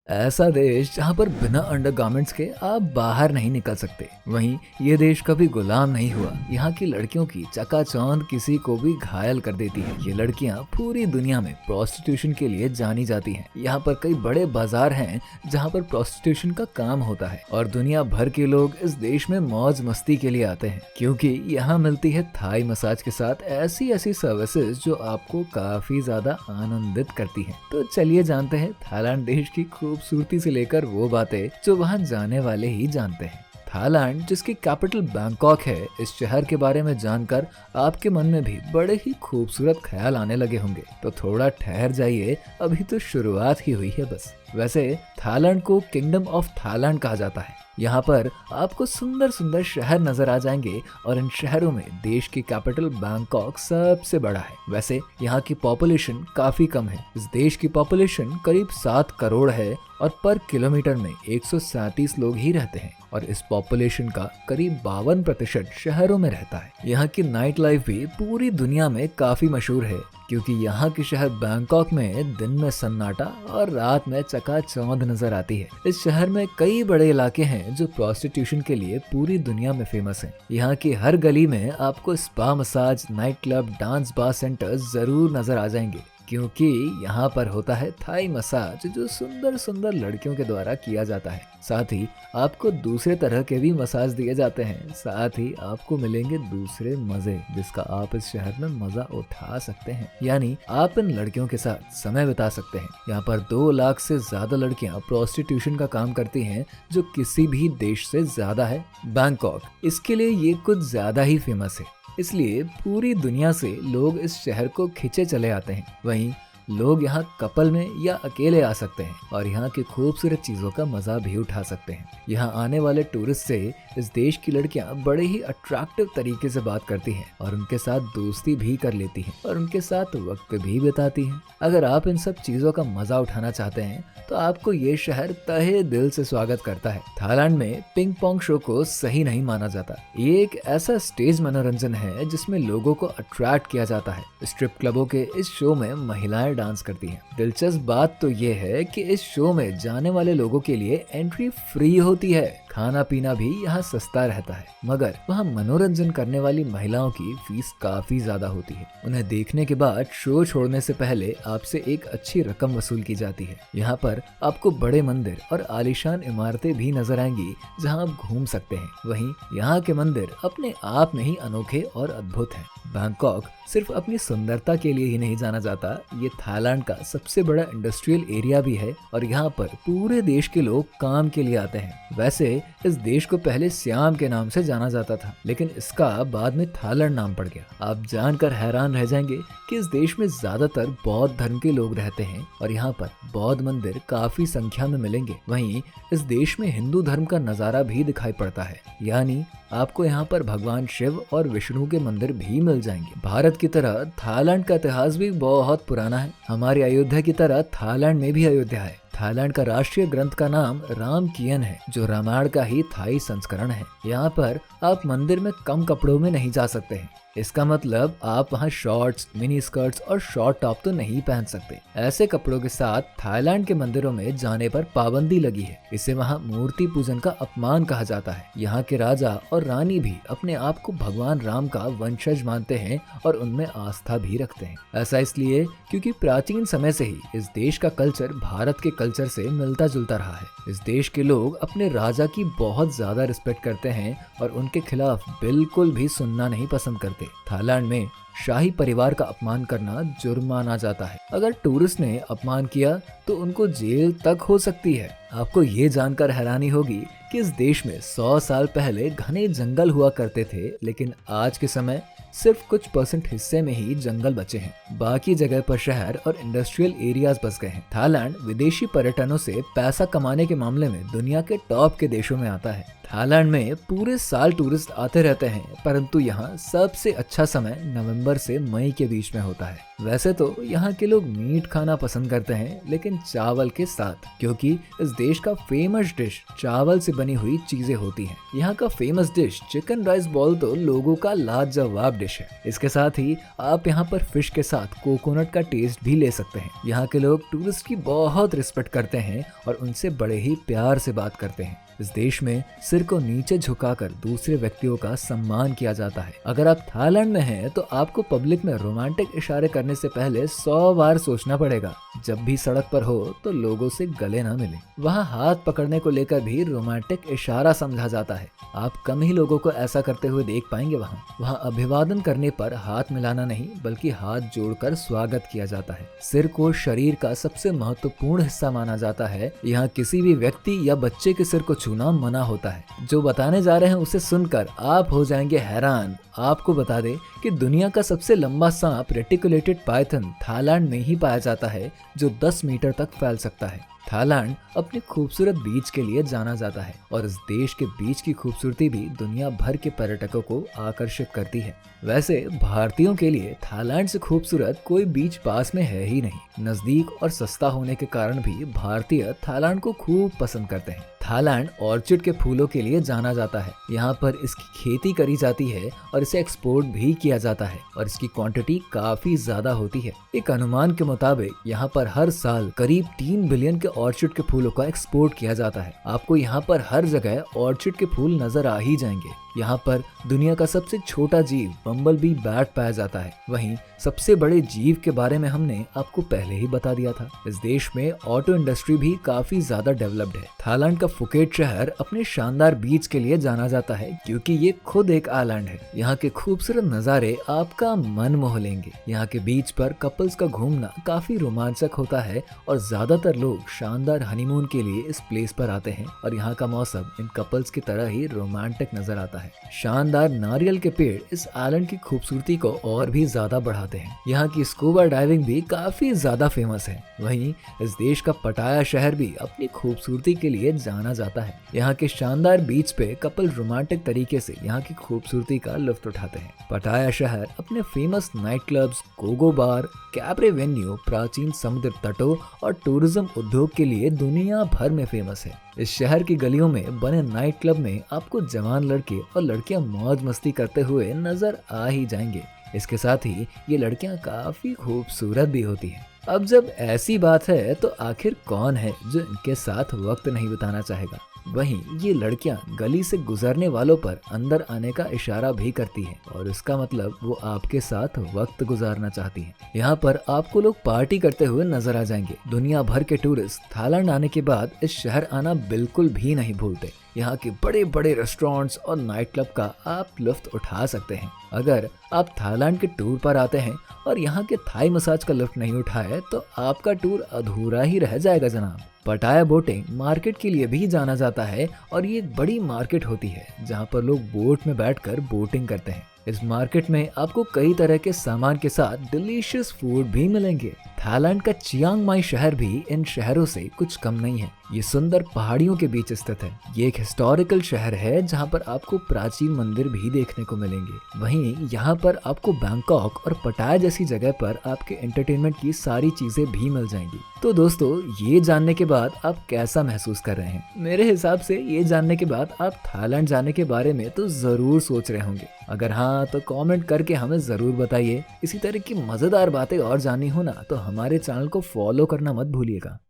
ऐसा देश जहाँ पर बिना अंडरगारमेंट्स के आप बाहर नहीं निकल सकते। वहीं ये देश कभी गुलाम नहीं हुआ। यहाँ की लड़कियों की चकाचौंध किसी को भी घायल कर देती है। ये लड़कियाँ पूरी दुनिया में प्रोस्टिट्यूशन के लिए जानी जाती हैं। यहाँ पर कई बड़े बाजार हैं जहाँ पर प्रोस्टिट्यूशन का काम होता है और दुनिया भर के लोग इस देश में मौज मस्ती के लिए आते हैं, क्योंकि यहाँ मिलती है थाई मसाज के साथ ऐसी ऐसी सर्विसेज जो आपको काफी ज्यादा आनंदित करती हैं। तो चलिए जानते हैं थाईलैंड देश की खूबसूरती से लेकर वो बातें जो वहाँ जाने वाले ही जानते हैं। थाईलैंड, जिसकी कैपिटल बैंकॉक है, इस शहर के बारे में जानकर आपके मन में भी बड़े ही खूबसूरत ख्याल आने लगे होंगे। तो थोड़ा ठहर जाइए, अभी तो शुरुआत ही हुई है बस। वैसे थाईलैंड को किंगडम ऑफ थाईलैंड कहा जाता है। यहाँ पर आपको सुंदर सुंदर शहर नजर आ जाएंगे और इन शहरों में देश की कैपिटल बैंकॉक सबसे बड़ा है। वैसे यहाँ की पॉपुलेशन काफी कम है। इस देश की पॉपुलेशन करीब 7 करोड़ है और पर किलोमीटर में 137 लोग ही रहते हैं और इस पॉपुलेशन का करीब 52% शहरों में रहता है। यहाँ की नाइट लाइफ भी पूरी दुनिया में काफी मशहूर है, क्योंकि यहाँ के शहर बैंकॉक में दिन में सन्नाटा और रात में चकाचौंध नजर आती है। इस शहर में कई बड़े इलाके हैं जो प्रोस्टिट्यूशन के लिए पूरी दुनिया में फेमस हैं। यहाँ की हर गली में आपको spa, massage, night club, dance bar centre जरूर नजर आ जाएंगे, क्योंकि यहाँ पर होता है थाई मसाज जो सुंदर सुंदर लड़कियों के द्वारा किया जाता है। साथ ही आपको दूसरे तरह के भी मसाज दिए जाते हैं। साथ ही आपको मिलेंगे दूसरे मजे जिसका आप इस शहर में मजा उठा सकते हैं, यानी आप इन लड़कियों के साथ समय बिता सकते हैं। यहाँ पर 2 लाख से ज्यादा लड़कियाँ प्रोस्टिट्यूशन का काम करती हैं, जो किसी भी देश से ज्यादा है। बैंकॉक इसके लिए ये कुछ ज्यादा ही फेमस है, इसलिए पूरी दुनिया से लोग इस शहर को खिंचे चले आते हैं। वहीं लोग यहाँ कपल में या अकेले आ सकते हैं और यहाँ की खूबसूरत चीजों का मजा भी उठा सकते हैं। यहाँ आने वाले टूरिस्ट से इस देश की लड़कियाँ बड़े ही अट्रैक्टिव तरीके से बात करती हैं और उनके साथ दोस्ती भी कर लेती हैं और उनके साथ वक्त भी बिताती हैं। अगर आप इन सब चीजों का मजा उठाना चाहते हैं तो आपको ये शहर तहे दिल से स्वागत करता है। थाईलैंड में पिंग पोंग शो को सही नहीं माना जाता। ये एक ऐसा स्टेज मनोरंजन है जिसमें लोगों को अट्रैक्ट किया जाता है। स्ट्रिप क्लबों के इस शो में महिलाएं डांस करती हैं। दिलचस्प बात तो ये है कि इस शो में जाने वाले लोगों के लिए एंट्री फ्री होती है। खाना पीना भी यहाँ सस्ता रहता है, मगर वहाँ मनोरंजन करने वाली महिलाओं की फीस काफी ज्यादा होती है। उन्हें देखने के बाद शो छोड़ने से पहले आपसे एक अच्छी रकम वसूल की जाती है। यहाँ पर आपको बड़े मंदिर और आलीशान इमारतें भी नजर आएंगी जहाँ आप घूम सकते हैं। वहीं यहाँ के मंदिर अपने आप में ही अनोखे और अद्भुत हैं। बैंकॉक सिर्फ अपनी सुंदरता के लिए ही नहीं जाना जाता, ये थाईलैंड का सबसे बड़ा इंडस्ट्रियल एरिया भी है और यहाँ पर पूरे देश के लोग काम के लिए आते हैं। वैसे इस देश को पहले सियाम के नाम से जाना जाता था, लेकिन इसका बाद में थाईलैंड नाम पड़ गया। आप जानकर हैरान रह जाएंगे कि इस देश में ज्यादातर बौद्ध धर्म के लोग रहते हैं और यहाँ पर बौद्ध मंदिर काफी संख्या में मिलेंगे। वहीं इस देश में हिंदू धर्म का नजारा भी दिखाई पड़ता है, यानी आपको यहाँ पर भगवान शिव और विष्णु के मंदिर भी मिल जाएंगे। भारत की तरह थाईलैंड का इतिहास भी बहुत पुराना है। हमारी अयोध्या की तरह थाईलैंड में भी अयोध्या है। थाईलैंड का राष्ट्रीय ग्रंथ का नाम रामकियन है, जो रामायण का ही थाई संस्करण है। यहाँ पर आप मंदिर में कम कपड़ों में नहीं जा सकते हैं। इसका मतलब आप वहाँ शॉर्ट्स, मिनी स्कर्ट्स और शॉर्ट टॉप तो नहीं पहन सकते। ऐसे कपड़ों के साथ थाईलैंड के मंदिरों में जाने पर पाबंदी लगी है। इसे वहाँ मूर्ति पूजन का अपमान कहा जाता है। यहाँ के राजा और रानी भी अपने आप को भगवान राम का वंशज मानते हैं और उनमें आस्था भी रखते हैं। ऐसा इसलिए क्योंकि प्राचीन समय से ही इस देश का कल्चर भारत के कल्चर से मिलता जुलता रहा है। इस देश के लोग अपने राजा की बहुत ज्यादा रिस्पेक्ट करते हैं और उनके खिलाफ बिल्कुल भी सुनना नहीं पसंद करते। थाईलैंड में शाही परिवार का अपमान करना जुर्म माना जाता है। अगर टूरिस्ट ने अपमान किया तो उनको जेल तक हो सकती है। आपको ये जानकर हैरानी होगी कि इस देश में 100 साल पहले घने जंगल हुआ करते थे, लेकिन आज के समय सिर्फ कुछ % हिस्से में ही जंगल बचे हैं। बाकी जगह पर शहर और इंडस्ट्रियल एरियाज बस गए हैं। थाईलैंड विदेशी पर्यटनों से पैसा कमाने के मामले में दुनिया के टॉप के देशों में आता है। थाईलैंड में पूरे साल टूरिस्ट आते रहते हैं, परंतु यहाँ सबसे अच्छा समय नवंबर से मई के बीच में होता है। वैसे तो यहाँ के लोग मीट खाना पसंद करते हैं, लेकिन चावल के साथ, क्योंकि इस देश का फेमस डिश चावल से बनी हुई चीजें होती हैं। यहाँ का famous dish chicken rice ball तो लोगों का लाजवाब डिश है। इसके साथ ही आप यहाँ पर फिश के साथ कोकोनट का टेस्ट भी ले सकते हैं। यहाँ के लोग टूरिस्ट की बहुत रिस्पेक्ट करते हैं और उनसे बड़े ही प्यार से बात करते हैं। इस देश में सिर को नीचे झुकाकर दूसरे व्यक्तियों का सम्मान किया जाता है। अगर आप थाईलैंड में हैं तो आपको पब्लिक में रोमांटिक इशारे करने से पहले 100 बार सोचना पड़ेगा। जब भी सड़क पर हो तो लोगों से गले ना मिले। वहाँ हाथ पकड़ने को लेकर भी रोमांटिक इशारा समझा जाता है। आप कम ही लोगों को ऐसा करते हुए देख पाएंगे। वहाँ अभिवादन करने पर हाथ मिलाना नहीं बल्कि हाथ जोड़कर स्वागत किया जाता है। सिर को शरीर का सबसे महत्वपूर्ण हिस्सा माना जाता है। यहाँ किसी भी व्यक्ति या बच्चे के सिर को छूना मना होता है। जो बताने जा रहे हैं उसे सुनकर आप हो जाएंगे हैरान। आपको बता दें कि दुनिया का सबसे लंबा सांप रेटिकुलेटेड पाइथन थाईलैंड में ही पाया जाता है, जो 10 मीटर तक फैल सकता है। थाईलैंड अपने खूबसूरत बीच के लिए जाना जाता है और इस देश के बीच की खूबसूरती भी दुनिया भर के पर्यटकों को आकर्षित करती है। वैसे भारतीयों के लिए थाईलैंड से खूबसूरत कोई बीच पास में है ही नहीं। नजदीक और सस्ता होने के कारण भी भारतीय थाईलैंड को खूब पसंद करते हैं। थाईलैंड ऑर्चिड के फूलों के लिए जाना जाता है। यहाँ पर इसकी खेती करी जाती है और इसे एक्सपोर्ट भी किया जाता है और इसकी क्वांटिटी काफी ज्यादा होती है। एक अनुमान के मुताबिक यहाँ पर हर साल करीब 3 बिलियन के ऑर्चिड के फूलों का एक्सपोर्ट किया जाता है। आपको यहाँ पर हर जगह ऑर्चिड के फूल नजर आ ही जाएंगे। यहाँ पर दुनिया का सबसे छोटा जीव बम्बल बी बैट पाया जाता है। वहीं सबसे बड़े जीव के बारे में हमने आपको पहले ही बता दिया था। इस देश में ऑटो इंडस्ट्री भी काफी ज्यादा डेवलप्ड है। थाईलैंड का फुकेट शहर अपने शानदार बीच के लिए जाना जाता है क्योंकि ये खुद एक आइलैंड है। यहाँ के खूबसूरत नज़ारे आपका मन मोह लेंगे। यहाँ के बीच पर कपल्स का घूमना काफी रोमांचक होता है और ज्यादातर लोग शानदार हनीमून के लिए इस प्लेस पर आते हैं और यहाँ का मौसम इन कपल्स की तरह ही रोमांटिक नजर आता है। शानदार नारियल के पेड़ इस आइलैंड की खूबसूरती को और भी ज्यादा बढ़ाते हैं। यहाँ की स्कूबा डाइविंग भी काफी ज्यादा फेमस है। वहीं इस देश का पटाया शहर भी अपनी खूबसूरती के लिए जाना जाता है। यहाँ के शानदार बीच पे कपल रोमांटिक तरीके से यहाँ की खूबसूरती का लुत्फ उठाते हैं। पटाया शहर अपने फेमस नाइट क्लब्स, गोगो बार, कैबरे वेन्यू, प्राचीन समुद्र तटों और टूरिज्म उद्योग के लिए दुनिया भर में फेमस है। इस शहर की गलियों में बने नाइट क्लब में आपको जवान लड़के और लड़कियां मौज मस्ती करते हुए नजर आ ही जाएंगे। इसके साथ ही ये लड़कियां काफी खूबसूरत भी होती हैं। अब जब ऐसी बात है तो आखिर कौन है जो इनके साथ वक्त नहीं बिताना चाहेगा। वहीं ये लड़कियां गली से गुजरने वालों पर अंदर आने का इशारा भी करती हैं और इसका मतलब वो आपके साथ वक्त गुजारना चाहती हैं। यहाँ पर आपको लोग पार्टी करते हुए नजर आ जाएंगे। दुनिया भर के टूरिस्ट थाईलैंड आने के बाद इस शहर आना बिल्कुल भी नहीं भूलते। यहाँ के बड़े बड़े रेस्टोरेंट्स और नाइट क्लब का आप लुत्फ उठा सकते हैं। अगर आप थाईलैंड के टूर पर आते हैं और यहाँ के थाई मसाज का लुत्फ नहीं उठाए तो आपका टूर अधूरा ही रह जाएगा जनाब। पटाया बोटिंग मार्केट के लिए भी जाना जाता है और ये एक बड़ी मार्केट होती है जहाँ पर लोग बोट में बैठकर बोटिंग करते हैं। इस मार्केट में आपको कई तरह के सामान के साथ डिलीशियस फूड भी मिलेंगे। थाईलैंड का चियांग माई शहर भी इन शहरों से कुछ कम नहीं है। ये सुंदर पहाड़ियों के बीच स्थित है। ये एक हिस्टोरिकल शहर है जहाँ पर आपको प्राचीन मंदिर भी देखने को मिलेंगे। वहीं यहाँ पर आपको बैंकॉक और पटाया जैसी जगह पर आपके एंटरटेनमेंट की सारी चीजें भी मिल जाएंगी। तो दोस्तों, ये जानने के बाद आप कैसा महसूस कर रहे हैं? मेरे हिसाब से ये जानने के बाद आप थाईलैंड जाने के बारे में तो जरूर सोच रहे होंगे। अगर हाँ तो कमेंट करके हमें जरूर बताइए। इसी तरह की मजेदार बातें और जाननी हो ना तो हमारे चैनल को फॉलो करना मत भूलिएगा।